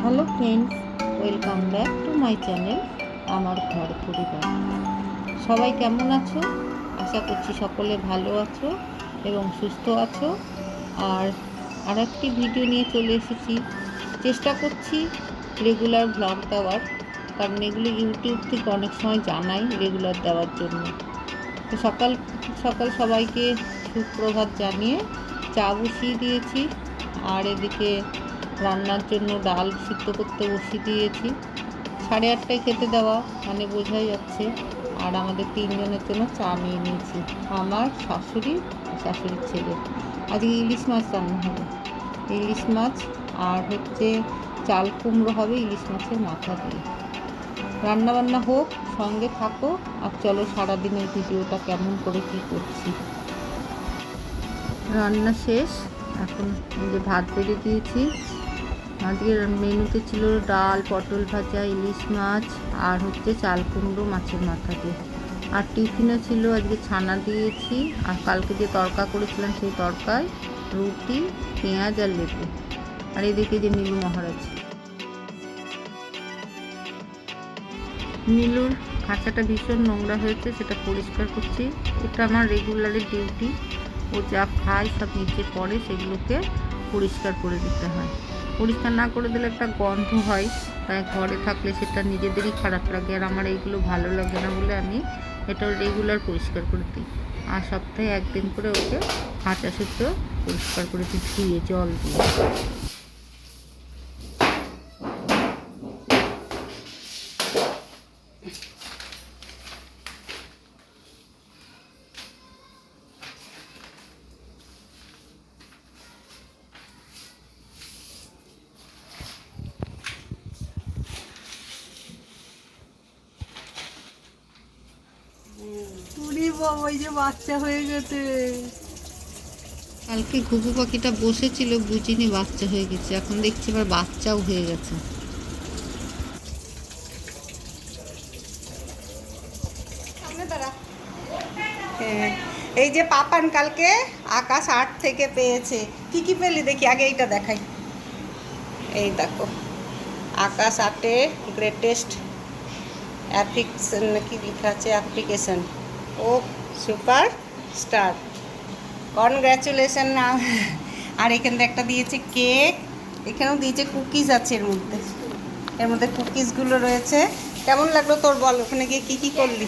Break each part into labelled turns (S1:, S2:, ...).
S1: Hello friends, welcome back to my channel আমার ঘর পরিবার। সবাই কেমন আছো? আশা করছি সকলে ভালো আছো এবং সুস্থ আছো। আর একটি ভিডিও নিয়ে চলে এসেছি। চেষ্টা করছি রেগুলার ব্লগ দেওয়ার, কারণ এগুলো ইউটিউব থেকে অনেক সময় জানাই রেগুলার দেওয়ার জন্য। তো সকাল সকাল সবাইকে সুপ্রভাত জানিয়ে চা বসিয়ে দিয়েছি, আর এদিকে রান্নার জন্য ডাল সিদ্ধ করতে বসিয়ে দিয়েছি। 8:30টায় খেতে দেওয়া, মানে বোঝাই যাচ্ছে। আর আমাদের 3 জনের জন্য চা নিয়ে নিয়েছি, আমার শাশুড়ি আর শাশুড়ির ছেলে। আজকে ইলিশ মাছ রান্না হবে, ইলিশ মাছ আর হচ্ছে চাল কুমড়ো হবে ইলিশ মাছের মাথা দিয়ে। রান্নাবান্না হোক, সঙ্গে থাকো আর চলো সারাদিনের ভিডিওটা কেমন করে কী করছি। রান্না শেষ, এখন এই যে ভাত বেড়ে দিয়েছি। আজকের মেনুতে ছিল ডাল, পটল ভাজা, ইলিশ মাছ আর হচ্ছে চাল কুমড়ো মাছের মাথা দিয়ে। আর টিফিনও ছিল আজকে ছানা দিয়েছি, আর কালকে যে তড়কা করেছিলাম সেই তড়কায় রুটি, পেঁয়াজ আর লেবু। আর এদিকে যে নীলু মহারাজ, নীলুর খাঁচাটা ভীষণ নোংরা হয়েছে, সেটা পরিষ্কার করছি। এটা আমার রেগুলারের ডিউটি। ও যা খায় সব নিচে পড়ে, সেগুলোকে পরিষ্কার করে দিতে হয়। পরিষ্কার না করে দিলে একটা গন্ধ হয়, তাই ঘরে থাকলে সেটা নিজেদেরই খারাপ লাগে। আর আমার এইগুলো ভালো লাগে না বলে আমি এটা রেগুলার পরিষ্কার করে দিই। আর সপ্তাহে একদিন করে ওকে খাঁচা সুদ্ধ পরিষ্কার করে দিই, ধুয়ে জল দিয়ে।
S2: ওই যে বাচ্চা হয়ে গেছে।
S1: কালকে ঘুঘু পাখিটা বসেছিল, বুঝিনি বাচ্চা হয়ে গেছে। এখন দেখছি আবার বাচ্চাও হয়ে গেছে।
S2: হ্যাঁ, এই যে পাপান কালকে আকাশ 8 থেকে পেয়েছে। কি কি পেলি দেখি, আগে এইটা দেখাই। এই দেখো, আকাশ 8-এ গ্রেটেস্ট অ্যাপ্লিকেশন নাকি লেখা আছে, অ্যাপ্লিকেশন। ও সুপার স্টার, কনগ্র্যাচুলেশন না। আর এখানে একটা দিয়েছে কেক, এখানেও দিয়েছে কুকিজ আছে এর মধ্যে কুকিজগুলো রয়েছে। কেমন লাগলো তোর, বল ওখানে গিয়ে কি কি করলি?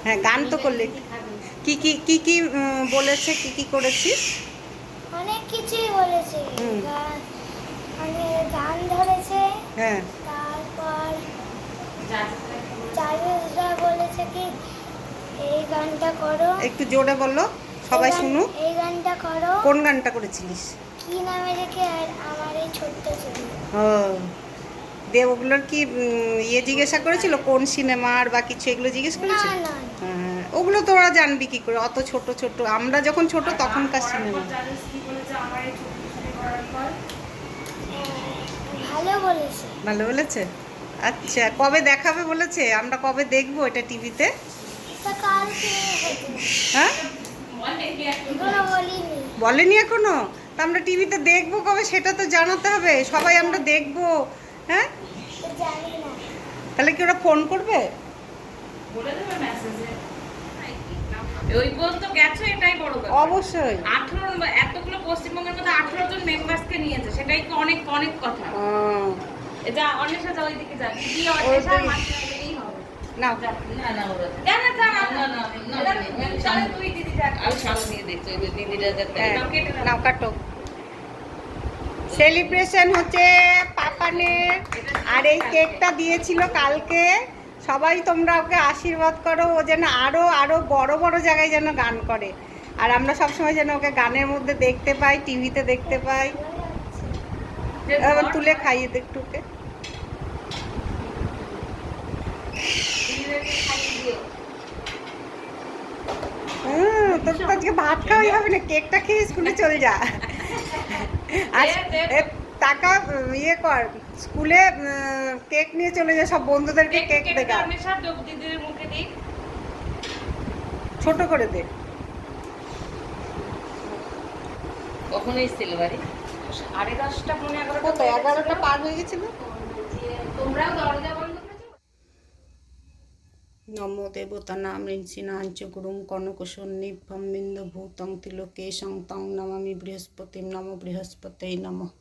S2: হ্যাঁ, গান তো করলি। কি কি কি কি বলেছে, কি কি করেছিস?
S3: অনেক কিছুই বলেছে। মানে গান ধরেছে।
S2: হ্যাঁ,
S3: তারপর চার্জেসরা বলেছে কি এই গানটা করো।
S2: একটু জোরে বললো, সবাই শুনুক।
S3: এই গানটা করো।
S2: কোন গানটা করেছিলিস?
S3: কি নামে রেখে আর আমার এই ছোট্ট ছবি।
S2: ও দে, ওগুলোর কি ইয়ে জিজ্ঞাসা করেছিল কোন সিনেমার বা কিছু, এগুলো জিজ্ঞেস
S3: না
S2: করেছিল?
S3: না
S2: হ্যাঁ, ওগুলো তোরা জানবি কি করে, অত ছোট ছোট। আমরা যখন ছোট তখনকার সিনেমা।
S3: ভালো বলেছে।
S2: ভালো বলেছে। আচ্ছা, কবে দেখাবে বলেছে? আমরা কবে দেখবো এটা টিভিতে?
S3: তা কালকে হতো।
S2: হ্যাঁ,
S3: এগুলো বলিনি।
S2: বলেনি এখনো? তা আমরা টিভিতে দেখবো কবে সেটা তো জানাতে হবে। সবাই আমরা দেখবো। হ্যাঁ,
S3: তো জানি না।
S2: তাহলে কি ওরা ফোন করবে?
S4: ওই পর্যন্ত গেছো, এটাই বড় ব্যাপার।
S2: অবশ্যই।
S4: 18 এতগুলো পশ্চিমবঙ্গের মধ্যে 18 জন মেম্বারসকে নিয়েছে, সেটাই তো অনেক অনেক কথা। এটা অন্বেষা যাও, ওইদিকে যা দিদি, অন্বেষা মাসি গেলেই হবে।
S2: না
S4: না না, ওরা কেন না চলে, তুই দিদি যা। আমি সামনে নিয়ে দেখছি ওই দিদিরা যাতে
S2: নাও কাটো। সেলিব্রেশন হচ্ছে পাপানের, আর এই কেকটা দিয়েছিল কালকে। সবাই তোমরা ওকে আশীর্বাদ করো, ও যেন আরো আরো বড় বড় জায়গায় যেন গান করে। আর আমরা সবসময় যেন ওকে গানের মধ্যে দেখতে পাই, টিভিতে দেখতে পাই। এবার তুলে খাইয়ে দে একটু ওকে। তোর তো আজকে ভাত খাওয়াই হবে না, কেকটা খেয়ে স্কুলে চলে যা। আজ টাকা ইয়ে কর, স্কুলে কেক নিয়ে চলে যা, সব বন্ধুদেরকে কেক দেখা।
S4: দিদির মুখে দিই,
S2: ছোট করে দে।
S4: কখন এসেছিল বাড়ি? 10:30 পৌনে 11টা
S2: কত 11টা পার হয়ে গেছিল।
S4: তোমরাও দরজা বন্ধ করেছো।
S2: নমো দেবতানাম ঋষিণাঞ্চ গুরুং কনকসন্নিভ্যং বিন্দুভূতং তিলোকেশং তং নমামি বৃহস্পতিম নমো বৃহস্পতয়ে নমঃ।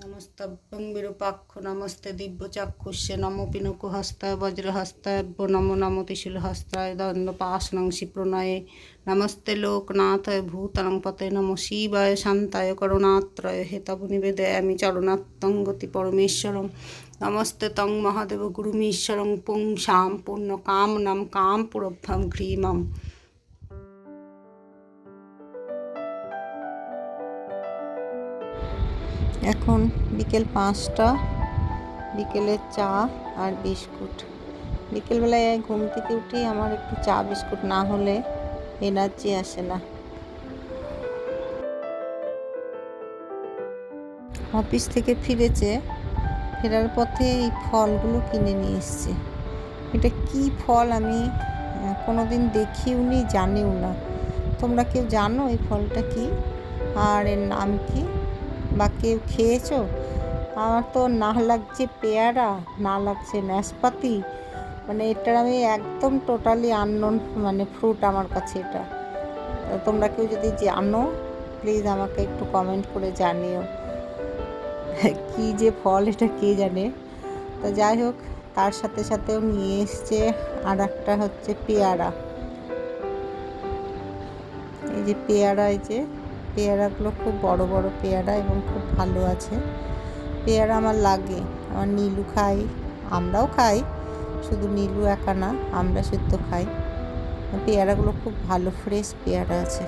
S2: নমস্তভ্যং বিরূপাক্ষ নমস্তে দিব্যচাক্ষুষ্য নমো পিনকুহস্তায় বজ্রহস্তায় নমো নমো ত্রিশূলহস্তায় দণ্ডপাশনং শিপ্রণয়ে নমস্তে লোকনাথায় ভূতাং পতয়ে নমো শিবায় শান্তায় করুণাত্রয় হে তব নিবেদয়ামি চরণাত্তং গতি পরমেশ্বরং নমস্তে তং মহাদেব গুরুমীশ্বরং পুংসাম পূর্ণকামনাম কামপুরভ্যাম ঘ্রিমম।
S1: এখন বিকেল 5টা, বিকেলের চা আর বিস্কুট। বিকেলবেলায় ঘুম থেকে উঠেই আমার একটু চা বিস্কুট না হলে এনার্জি আসে না। অফিস থেকে ফিরেছে, ফেরার পথে এই ফলগুলো কিনে নিয়ে এসছে। এটা কি ফল আমি কোনোদিন দেখিও নি, জানিও না। তোমরা কেউ জানো এই ফলটা কি আর এর নাম কি, বা কেউ খেয়েছো? আমার তো না লাগছে পেয়ারা, না লাগছে নাশপাতি, মানে এটা আমি একদম টোটালি আননোন ফ্রুট আমার কাছে এটা। তোমরা কেউ যদি জানো প্লিজ আমাকে একটু কমেন্ট করে জানিও কি যে ফল এটা কে জানে। তো যাই হোক, তার সাথে সাথেও নিয়ে এসছে আর একটা হচ্ছে পেয়ারা। এই যে পেয়ারা, এই যে পেয়ারাগুলো খুব বড় বড় পেয়ারা এবং খুব ভালো আছে। পেয়ারা আমার লাগে, আমার নীলু খাই, আমরাও খাই, শুধু নীলু একা না, আমরা শুদ্ধ খাই। পেয়ারাগুলো খুব ভালো ফ্রেশ পেয়ারা আছে।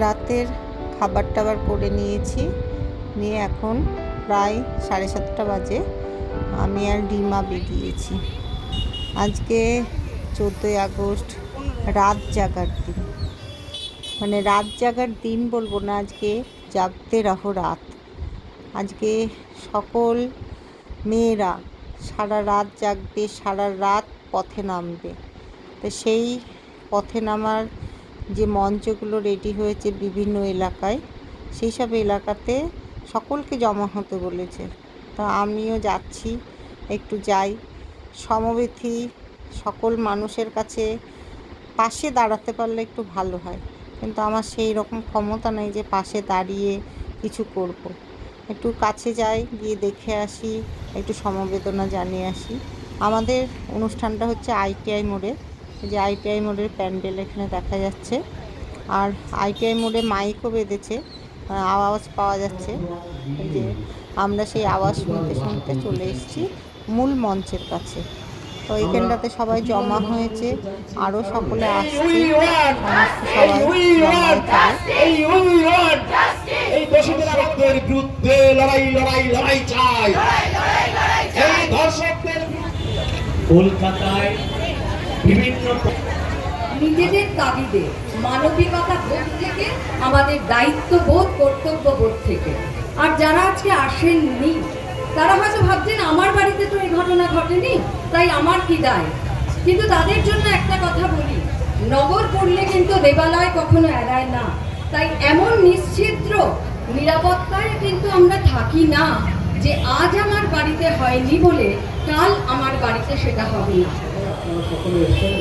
S1: রাতের খাবার টাবার করে নিয়েছি, নিয়ে এখন প্রায় 7:30 বাজে। আমি আর ডিমা বেরিয়েছি। আজকে 14ই আগস্ট, রাত জাগার দিন। রাত জাগার দিন বলবো না, আজকে জাগতে রহো রাত। আজকে সকল মেয়েরা সারা রাত জাগবে, সারা রাত পথে নামবে। তো সেই পথে নামার যে মঞ্চগুলো রেডি হয়েছে বিভিন্ন এলাকায়, সেই সব এলাকাতে সকলকে জমা হতে বলেছে। তো আমিও যাচ্ছি, একটু যাই। সমবেথী সকল মানুষের কাছে পাশে দাঁড়াতে পারলে একটু ভালো হয়, কিন্তু আমার সেই রকম ক্ষমতা নেই যে পাশে দাঁড়িয়ে কিছু করব। একটু কাছে যাই, গিয়ে দেখে আসি, একটু সমবেদনা জানিয়ে আসি। আমাদের অনুষ্ঠানটা হচ্ছে ITI মোড়ে, যে ITI মোড়ের প্যান্ডেল এখানে দেখা যাচ্ছে। আর ITI মোড়ে মাইকও বেঁধেছে, আওয়াজ পাওয়া যাচ্ছে। এই যে আমরা সেই আওয়াজ শুনতে শুনতে চলে এসেছি মূল মঞ্চের কাছে। তো এইখানটাতে সবাই জমা হয়েছে, আরও সকলে আসছে,
S5: কলকাতায় বিভিন্ন
S6: নিজেদের দাবিতে, মানবিকতা বোধ থেকে, আমাদের দায়িত্ববোধ, কর্তব্যবোধ থেকে। আর যারা আজকে আসেননি তারা হয়তো ভাবছেন আমার বাড়িতে তো এই ঘটনা ঘটেনি, তাই আমার কি দায়। কিন্তু তাদের জন্য একটা কথা বলি, নগর পড়লে কিন্তু দেবালয় কখনো এড়ায় না। তাই এমন নিশ্চিদ্র নিরাপত্তায় কিন্তু আমরা থাকি না যে আজ আমার বাড়িতে হয়নি বলে কাল আমার বাড়িতে সেটা হবে না।
S5: সকলে এসেছেন,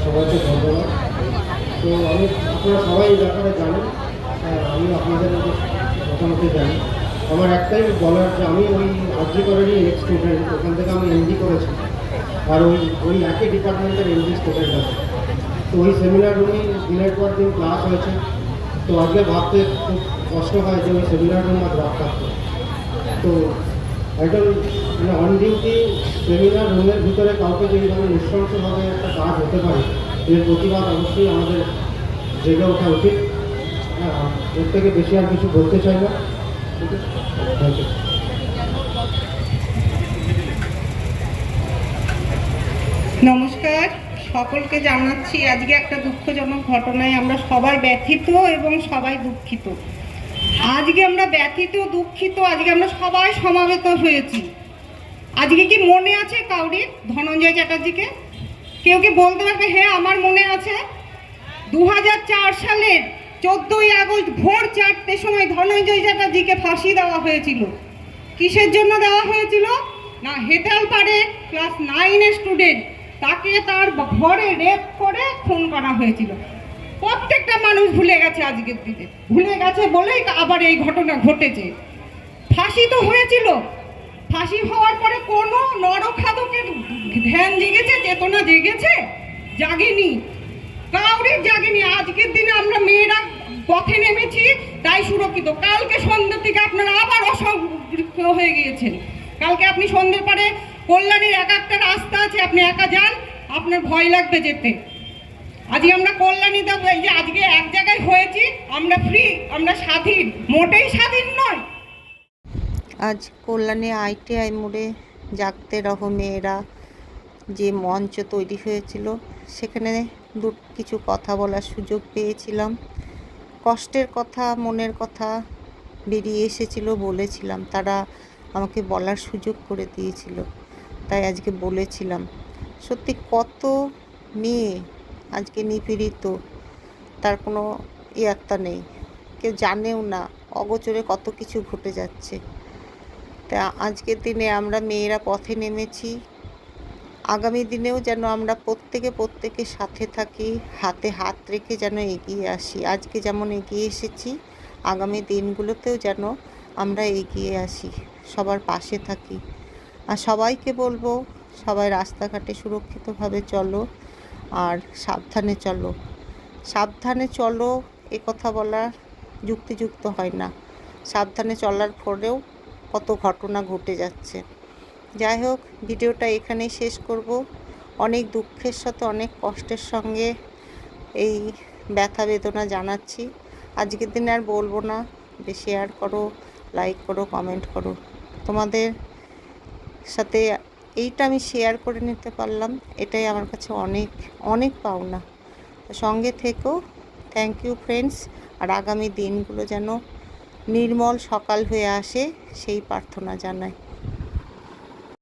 S5: সবাইকে ধন্যবাদ। তো আপনারা সবাই ব্যাপারে জানেন, আমি আপনাদের মোটামুটি জানি। আমার একটাই বলার যে আমি ওই আরজি কলেজের এক্স স্টুডেন্ট, ওখান থেকে আমি MD করেছি, আর ওই একই ডিপার্টমেন্টের MD স্টুডেন্ট আছে। তো ওই সেমিনার রুমেই দিনের পর দিন ক্লাস হয়েছে। তো আজকে ভাবতে খুব কষ্ট হয় যে ওই সেমিনার রুম আজ রাত থাকতো। তো একজন অন ডিউটি সেমিনার রুমের ভিতরে কাউকে যদি নৃশংসভাবে একটা কাজ হতে পারে, এর প্রতিবাদ অবশ্যই আমাদের জেগে ওঠা উচিত। এর থেকে বেশি আর কিছু বলতে চাই না।
S2: নমস্কার, সকলকে জানাচ্ছি আজকে একটা দুঃখজনক ঘটনায় আমরা সবাই ব্যথিত এবং সবাই দুঃখিত। আজকে আমরা ব্যথিত, দুঃখিত, আজকে আমরা সবাই সমাবেত হয়েছি। আজকে কি মনে আছে কাউরির ধনঞ্জয় চ্যাটার্জিকে? কেউ কি বলতে পারবে? হ্যাঁ, আমার মনে আছে 2004 সালের 14ই আগস্ট ভোর 4টের সময় ধনঞ্জয় চ্যাটার্জিকে ফাঁসি দেওয়া হয়েছিল। কিসের জন্য দেওয়া হয়েছিল? না, হেতালপাড়ে ক্লাস 9-এর স্টুডেন্ট, তাকে তার ঘরে রেপ করে খুন করা হয়েছিল। প্রত্যেকটা মানুষ ভুলে গেছে আজকের দিনে, ভুলে গেছে বলেই আবার এই ঘটনা ঘটেছে। ফাঁসি তো হয়েছিল, ফাঁসি হওয়ার পরে কোনো নরখাদকের ধ্যান জেগেছে, চেতনা জেগেছে? জাগেনি, কাউরির জাগেনি। আজকের দিনে আমরা মেয়েরা পথে নেমেছি তাই সুরক্ষিত। কালকে সন্ধ্যের থেকে আপনারা আবার অসংখ্য হয়ে গিয়েছেন। কালকে আপনি সন্ধ্যের পরে কল্যাণীর একটা রাস্তা আছে, আপনি একা যান, আপনার ভয় লাগবে যেতে। আজকে আমরা কল্যাণীতে এই যে আজকে এক জায়গায় হয়েছি, আমরা ফ্রি, আমরা স্বাধীন, মোটেই স্বাধীন নয়।
S1: আজ কল্যাণী ITI মোড়ে জাগতে রহো মেয়েরা যে মঞ্চ তৈরি হয়েছিল, সেখানে কিছু কথা বলার সুযোগ পেয়েছিলাম। কষ্টের কথা, মনের কথা বেরিয়ে এসেছিল, বলেছিলাম। তারা আমাকে বলার সুযোগ করে দিয়েছিল, তাই আজকে বলেছিলাম। সত্যি কত মেয়ে আজকে নিপীড়িত, তার কোনো ইয়াত্তা নেই, কেউ জানেও না, অগোচরে কত কিছু ঘটে যাচ্ছে। তা আজকের দিনে আমরা মেয়েরা পথে নেমেছি, আগামী দিনেও যেন আমরা প্রত্যেকের সাথে থাকি, হাতে হাত রেখে যেন এগিয়ে আসি। আজকে যেমন এগিয়ে এসেছি, আগামী দিনগুলোতেও যেন আমরা এগিয়ে আসি, সবার পাশে থাকি। আর সবাইকে বলবো, সবাই রাস্তাঘাটে সুরক্ষিতভাবে চলো আর সাবধানে চলো। সাবধানে চলো এ কথা বলা যুক্তিযুক্ত হয় না। সাবধানে চলার পরেও কত ঘটনা ঘটে যাচ্ছে। যাই হোক, ভিডিওটা এখানেই শেষ করব। অনেক দুঃখের সাথে, অনেক কষ্টের সঙ্গে এই ব্যথা বেদনা জানাচ্ছি। আজকের দিনে আর বলবো না যে শেয়ার করো, লাইক করো, কমেন্ট করো। তোমাদের সাথে এইটা আমি শেয়ার করে নিতে পারলাম, এটাই আমার কাছে অনেক অনেক পাওনা। সঙ্গে থেকো। Thank you friends. আর আগামী দিনগুলো যেন নির্মল সকাল হয়ে আসে সেই প্রার্থনা জানাই।